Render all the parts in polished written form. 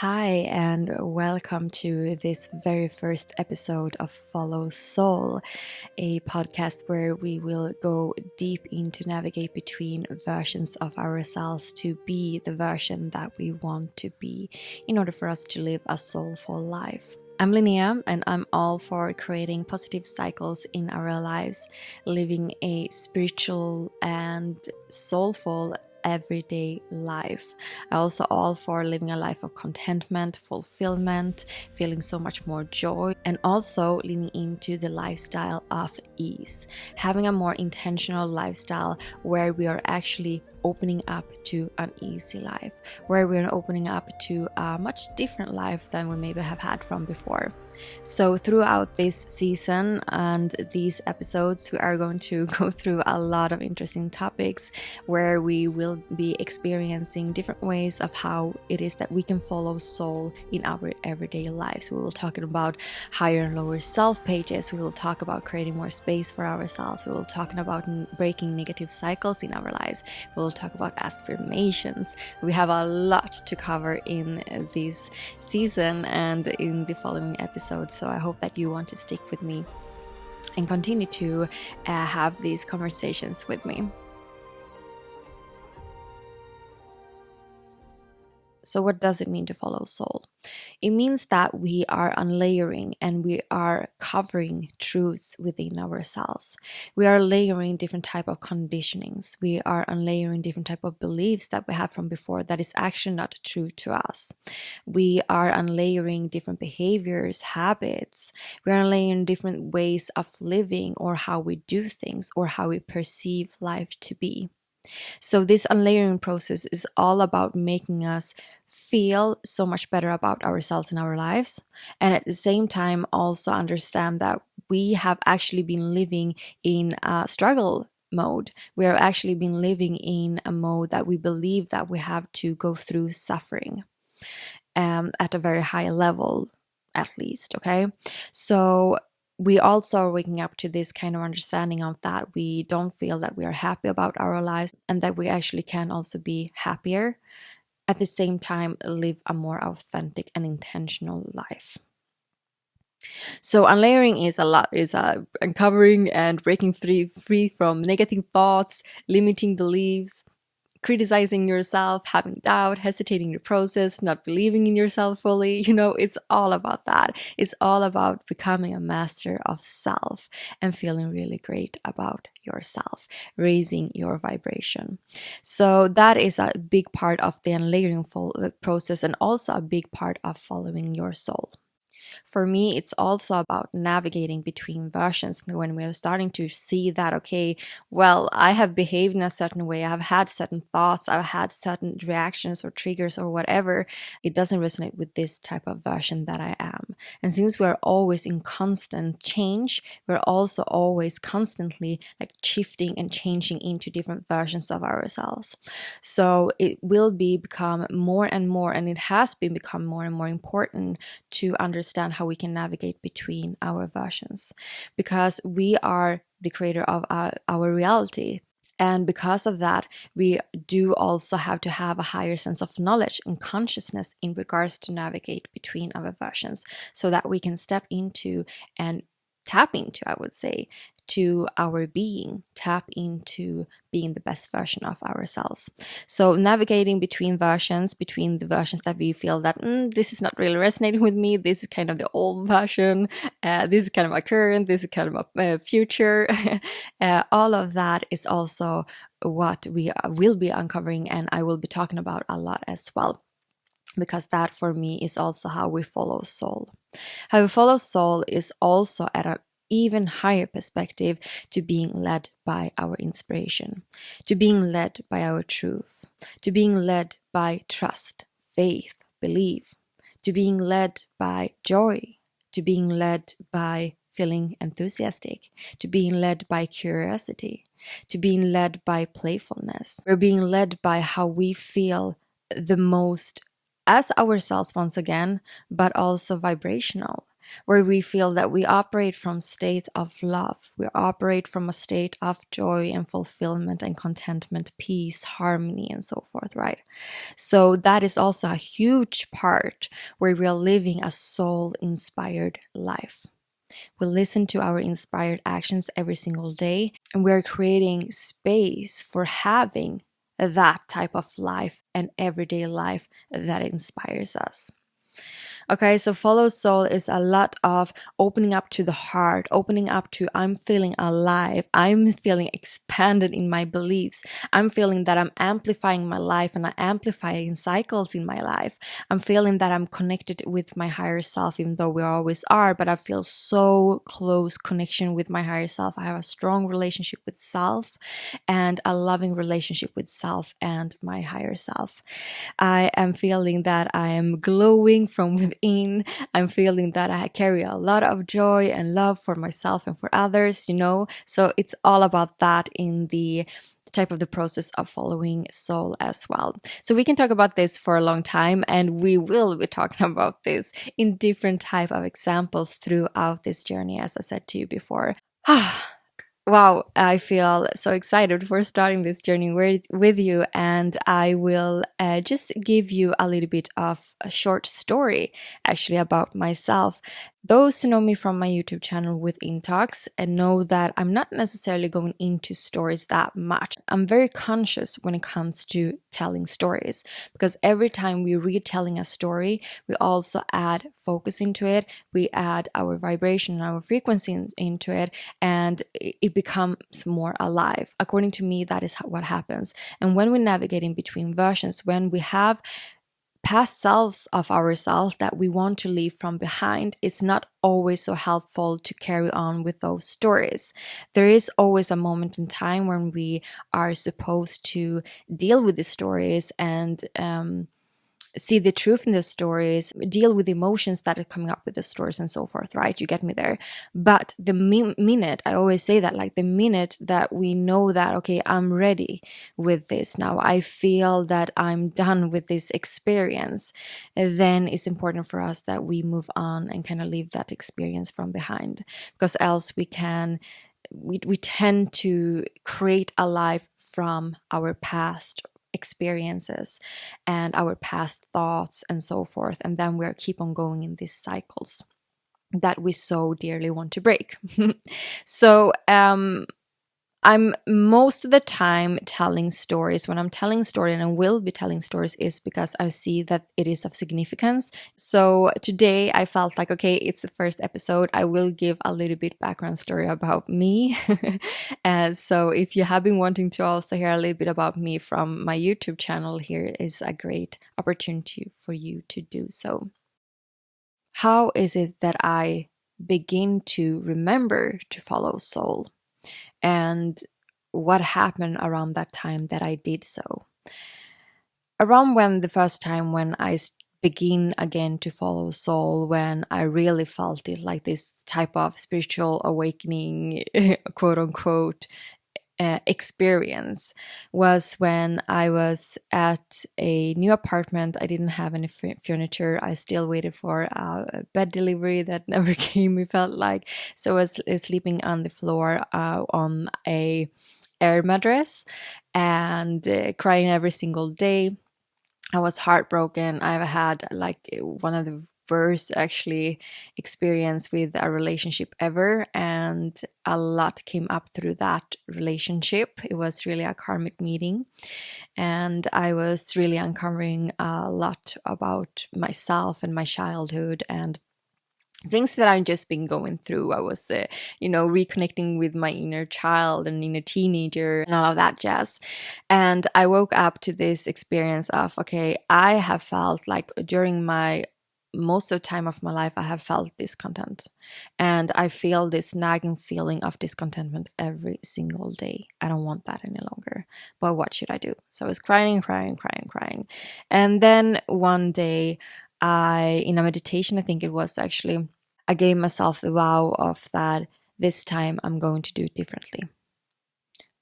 Hi, and welcome to this very first episode of Follow Soul, a podcast where we will go deep into navigate between versions of ourselves to be the version that we want to be in order for us to live a soulful life. I'm Linnea, and I'm all for creating positive cycles in our lives, living a spiritual and soulful everyday life. I also all for living a life of contentment, fulfillment, feeling so much more joy, and also leaning into the lifestyle of ease, having a more intentional lifestyle where we are actually opening up to an easy life, where we're opening up to a much different life than we maybe have had from before. So throughout this season and these episodes, we are going to go through a lot of interesting topics where we will be experiencing different ways of how it is that we can follow soul in our everyday lives. We will talk about higher and lower self pages. We will talk about creating more space for ourselves. We will talk about breaking negative cycles in our lives. We will talk about affirmations. We have a lot to cover in this season and in the following episodes. So I hope that you want to stick with me and continue to have these conversations with me. So what does it mean to follow soul? It means that we are unlayering and we are covering truths within ourselves. We are layering different type of conditionings. We are unlayering different type of beliefs that we have from before that is actually not true to us. We are unlayering different behaviors, habits. We are unlayering different ways of living or how we do things or how we perceive life to be. So this unlayering process is all about making us feel so much better about ourselves and our lives, and at the same time also understand that we have actually been living in a struggle mode. We have actually been living in a mode that we believe that we have to go through suffering at a very high level, at least. Okay, so we also are waking up to this kind of understanding of that we don't feel that we are happy about our lives and that we actually can also be happier, at the same time live a more authentic and intentional life. So unlayering is a lot, is uncovering and breaking free from negative thoughts, limiting beliefs, criticizing yourself, having doubt, hesitating in the process, not believing in yourself fully. It's all about that. It's all about becoming a master of self and feeling really great about yourself, raising your vibration. So that is a big part of the unlayering process and also a big part of following your soul. For me, it's also about navigating between versions when we're starting to see that, okay, well, I have behaved in a certain way, I've had certain thoughts, I've had certain reactions or triggers or whatever. It doesn't resonate with this type of version that I am. And since we're always in constant change, we're also always constantly like shifting and changing into different versions of ourselves. So it will become more and more, and it has been become more and more important to understand how we can navigate between our versions, because we are the creator of our reality. And because of that, we do also have to have a higher sense of knowledge and consciousness in regards to navigate between our versions so that we can step into and tap into, I would say, to our being, tap into being the best version of ourselves. So navigating between versions, between the versions that we feel that this is not really resonating with me, this is kind of the old version, this is kind of my current, this is kind of my future. All of that is also what we will be uncovering, and I will be talking about a lot as well, because that for me is also how we follow soul. How we follow soul is also at an even higher perspective to being led by our inspiration, to being led by our truth, to being led by trust, faith, belief, to being led by joy, to being led by feeling enthusiastic, to being led by curiosity, to being led by playfulness. We're being led by how we feel the most as ourselves once again, but also vibrational. where we feel that we operate from state of love. We operate from a state of joy and fulfillment and contentment, peace, harmony, and so forth, right? So that is also a huge part where we are living a soul-inspired life. We listen to our inspired actions every single day, and we're creating space for having that type of life and everyday life that inspires us. Okay, so follow soul is a lot of opening up to the heart, opening up to I'm feeling alive, I'm feeling expanded in my beliefs, I'm feeling that I'm amplifying my life and I'm amplifying cycles in my life. I'm feeling that I'm connected with my higher self, even though we always are, but I feel so close connection with my higher self. I have a strong relationship with self and a loving relationship with self and my higher self. I am feeling that I am glowing from within. I'm feeling that I carry a lot of joy and love for myself and for others, you know? So it's all about that in the type of the process of following soul as well. So we can talk about this for a long time, and we will be talking about this in different type of examples throughout this journey, as I said to you before. Wow, I feel so excited for starting this journey with you, and I will just give you a little bit of a short story actually about myself. Those who know me from my YouTube channel Within Talks and know that I'm not necessarily going into stories that much. I'm very conscious when it comes to telling stories, because every time we're retelling a story, we also add focus into it, we add our vibration and our frequency into it, and it becomes more alive. According to me, that is what happens. And when we navigate in between versions, when we have past selves of ourselves that we want to leave from behind, it's not always so helpful to carry on with those stories. There is always a moment in time when we are supposed to deal with the stories and see the truth in the stories, deal with emotions that are coming up with the stories and so forth, right? You get me there. But the minute, I always say that, like the minute that we know that, okay, I'm ready with this now, I feel that I'm done with this experience, then it's important for us that we move on and kind of leave that experience from behind, because else we tend to create a life from our past experiences and our past thoughts and so forth, and then we keep on going in these cycles that we so dearly want to break. So I'm most of the time telling stories. When I'm telling story, and I will be telling stories, is because I see that it is of significance. So today I felt like, okay, it's the first episode. I will give a little bit background story about me. And so if you have been wanting to also hear a little bit about me from my YouTube channel, here is a great opportunity for you to do so. How is it that I begin to remember to follow soul? And what happened around that time that I did so? Around when the first time when I begin again to follow soul, when I really felt it, like this type of spiritual awakening, quote unquote, experience, was when I was at a new apartment. I didn't have any furniture. I still waited for a bed delivery that never came, it felt like. So I was sleeping on the floor on a air mattress and crying every single day. I was heartbroken. I've had like one of the worst actually experience with a relationship ever, and a lot came up through that relationship. It was really a karmic meeting, and I was really uncovering a lot about myself and my childhood and things that I've just been going through. I was, reconnecting with my inner child and inner teenager and all of that jazz. And I woke up to this experience of, okay, I have felt like during my most of the time of my life, I have felt discontent. And I feel this nagging feeling of discontentment every single day. I don't want that any longer. But what should I do? So I was crying. And then one day, in a meditation, I think it was actually, I gave myself the vow of that this time I'm going to do it differently.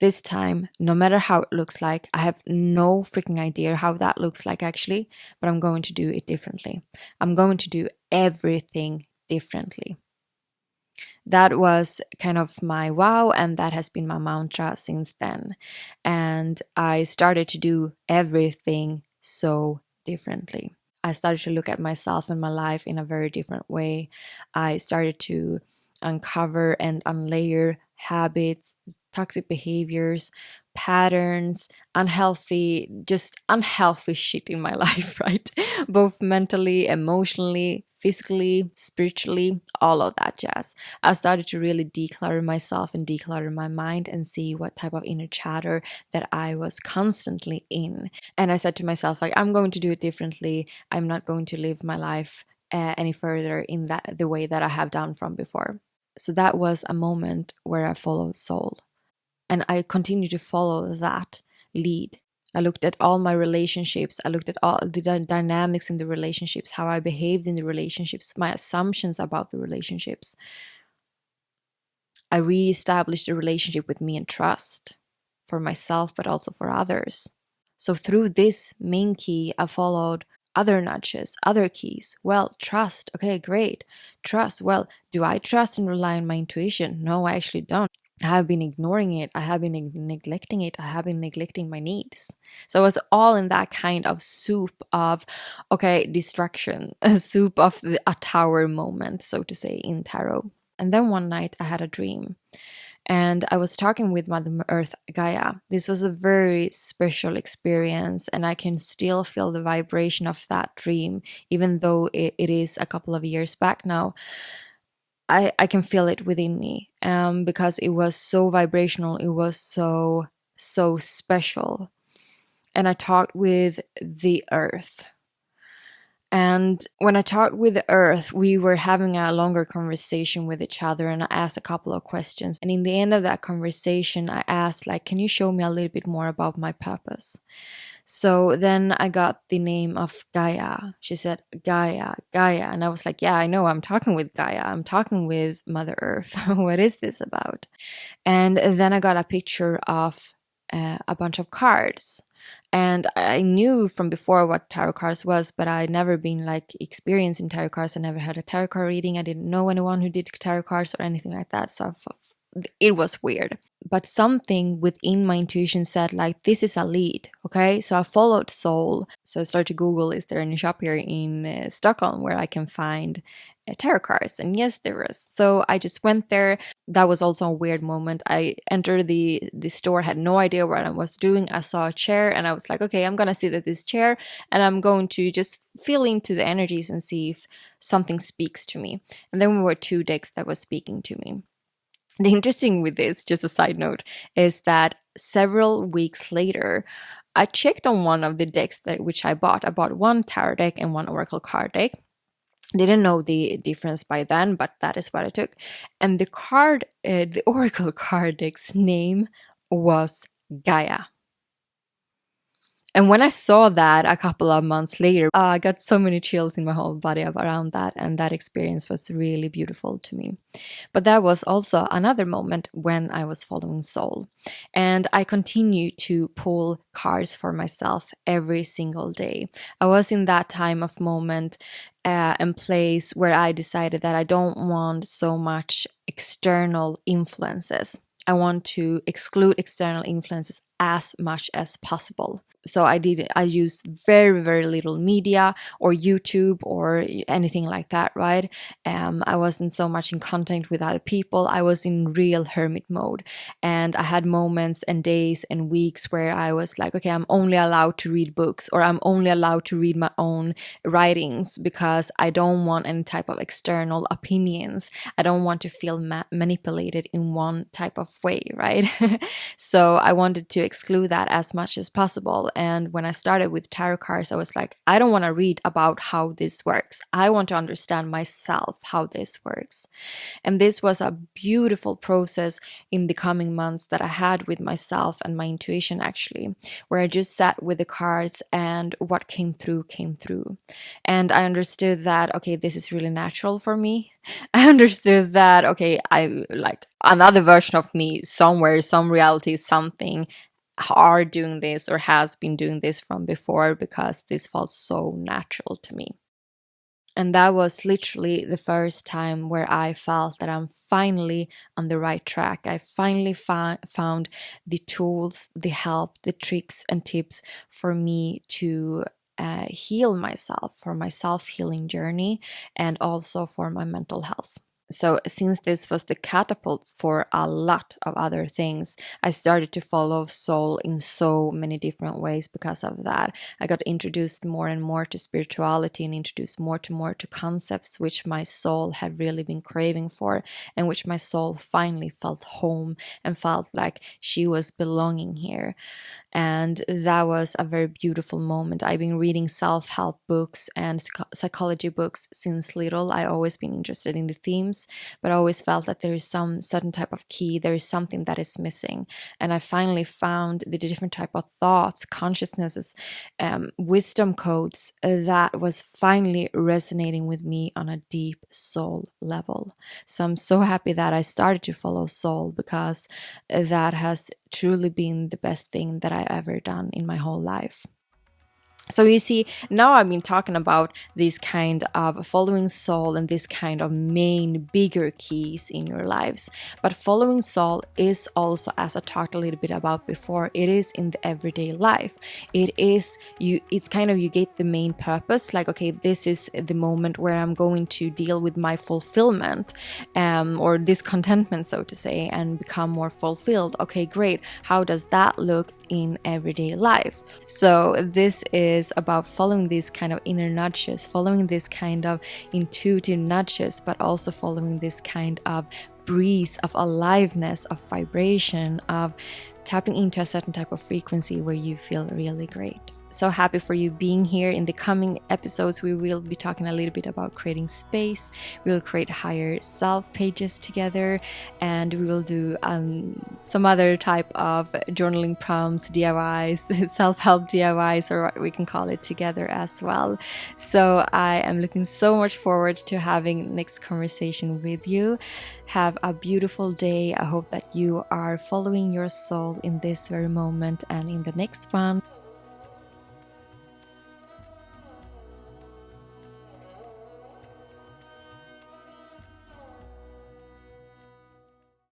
This time, no matter how it looks like, I have no freaking idea how that looks like actually, but I'm going to do it differently. I'm going to do everything differently. That was kind of my wow, and that has been my mantra since then. And I started to do everything so differently. I started to look at myself and my life in a very different way. I started to uncover and unlayer habits, toxic behaviors, patterns, just unhealthy shit in my life, right? Both mentally, emotionally, physically, spiritually, all of that jazz. I started to really declutter myself and declutter my mind and see what type of inner chatter that I was constantly in. And I said to myself, like, I'm going to do it differently. I'm not going to live my life any further in the way that I have done from before. So that was a moment where I followed soul. And I continue to follow that lead. I looked at all my relationships. I looked at all the dynamics in the relationships, how I behaved in the relationships, my assumptions about the relationships. I reestablished a relationship with me and trust for myself, but also for others. So through this main key, I followed other nudges, other keys. Well, trust. Okay, great. Trust. Well, do I trust and rely on my intuition? No, I actually don't. I have been ignoring it. I have been neglecting it. I have been neglecting my needs. So it was all in that kind of soup of, okay, distraction, a soup of a tower moment, so to say, in tarot. And then one night I had a dream and I was talking with Mother Earth Gaia. This was a very special experience, and I can still feel the vibration of that dream, even though it is a couple of years back now. I can feel it within me because it was so vibrational. It was so special. And I talked with the earth. And when I talked with the earth, we were having a longer conversation with each other, and I asked a couple of questions. And in the end of that conversation, I asked, like, can you show me a little bit more about my purpose? So then I got the name of Gaia. She said, Gaia, Gaia. And I was like, yeah, I know, I'm talking with Gaia. I'm talking with Mother Earth. What is this about? And then I got a picture of a bunch of cards. And I knew from before what tarot cards was, but I'd never been like experienced in tarot cards. I never had a tarot card reading. I didn't know anyone who did tarot cards or anything like that. So it was weird. But something within my intuition said, like, this is a lead. Okay. So I followed soul. So I started to Google, is there any shop here in Stockholm where I can find tarot cards? And yes, there is. So I just went there. That was also a weird moment. I entered the store, had no idea what I was doing. I saw a chair and I was like, okay, I'm gonna sit at this chair and I'm going to just feel into the energies and see if something speaks to me. And then there were two decks that was speaking to me. The interesting with this, just a side note, is that several weeks later, I checked on one of the decks which I bought. I bought one tarot deck and one oracle card deck. Didn't know the difference by then, but that is what I took. And the oracle card deck's name was Gaia. And when I saw that a couple of months later, I got so many chills in my whole body around that. And that experience was really beautiful to me. But that was also another moment when I was following soul. And I continue to pull cards for myself every single day. I was in that time of moment and place where I decided that I don't want so much external influences. I want to exclude external influences as much as possible. So I use very, very little media or YouTube or anything like that, right? I wasn't so much in contact with other people. I was in real hermit mode. And I had moments and days and weeks where I was like, okay, I'm only allowed to read books, or I'm only allowed to read my own writings because I don't want any type of external opinions. I don't want to feel manipulated in one type of way, right? So I wanted to exclude that as much as possible. And when I started with tarot cards, I was like, I don't want to read about how this works. I want to understand myself how this works. And this was a beautiful process in the coming months that I had with myself and my intuition, actually, where I just sat with the cards and what came through came through. And I understood that, okay, this is really natural for me. I understood that, okay, I like another version of me somewhere, some reality, something are doing this or has been doing this from before, because this felt so natural to me. And that was literally the first time where I felt that I'm finally on the right track. I finally found the tools, the help, the tricks and tips for me to heal myself, for my self-healing journey, and also for my mental health. So since this was the catapult for a lot of other things, I started to follow soul in so many different ways because of that. I got introduced more and more to spirituality and introduced more to concepts which my soul had really been craving for, and which my soul finally felt home and felt like she was belonging here. And that was a very beautiful moment. I've been reading self-help books and psychology books since little. I always been interested in the themes, but I always felt that there is some certain type of key, there is something that is missing. And I finally found the different type of thoughts, consciousnesses, wisdom codes that was finally resonating with me on a deep soul level. So I'm so happy that I started to follow soul, because that has truly been the best thing that I ever done in my whole life. So you see, now I've been talking about this kind of following soul and this kind of main bigger keys in your lives. But following soul is also, as I talked a little bit about before, it is in the everyday life. It's kind of, you get the main purpose, like, okay, this is the moment where I'm going to deal with my fulfillment, or this contentment, so to say, and become more fulfilled. Okay, great. How does that look in everyday life? So this is about following these kind of inner nudges, following this kind of intuitive nudges, but also following this kind of breeze of aliveness, of vibration, of tapping into a certain type of frequency where you feel really great. So happy for you being here. In the coming episodes, we will be talking a little bit about creating space. We will create higher self pages together, and we will do some other type of journaling prompts, DIYs, self-help DIYs, or what we can call it, together as well. So I am looking so much forward to having next conversation with you. Have a beautiful day. I hope that you are following your soul in this very moment and in the next one.